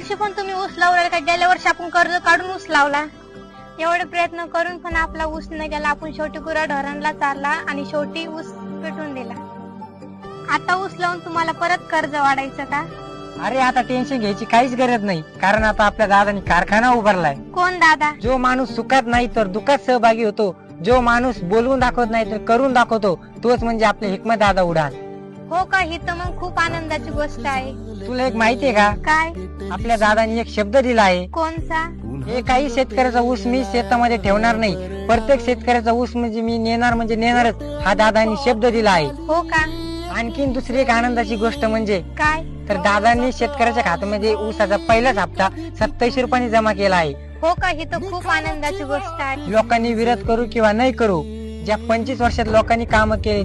वर्षी पण तुम्ही ऊस लावला का? गेल्या वर्षी आपण कर्ज काढून ऊस लावला. एवढे प्रयत्न करून पण आपला ऊस न गेला. आपण शेवटी गुराढोरांना चारला आणि शेवटी ऊस पेटून दिला. आता ऊस लावून तुम्हाला परत कर्ज वाढायचं का? अरे आता टेन्शन घ्यायची काहीच गरज नाही, कारण आता आपल्या दादानी कारखाना उभारलाय. कोण दादा? जो माणूस सुखात नाही तर दुःखात सहभागी होतो, जो माणूस बोलवून दाखवत नाही तर करून दाखवतो, तोच म्हणजे आपले हिकमत दादा उडाल. हो का? ही तर मग खूप आनंदाची गोष्ट आहे. तुला एक माहितीये का? काय? आपल्या दादानी एक शब्द दिला आहे. कोणचा? हे काही शेतकऱ्याचा ऊस मी शेतामध्ये ठेवणार नाही, प्रत्येक शेतकऱ्याचा ऊस म्हणजे मी नेणार म्हणजे नेणारच, हा दादानी शब्द दिला आहे. हो का? आणखीन दुसरी एक आनंदाची गोष्ट म्हणजे काय? तर दादांनी शेतकऱ्याच्या खात्यामध्ये ऊसाचा पहिलाच हप्ता 87 रुपयांनी जमा केला आहे. हो का? ही तर खूप आनंदाची गोष्ट आहे. लोकांनी विरोध करू किंवा नाही करू, ज्या 25 वर्षात लोकांनी काम केले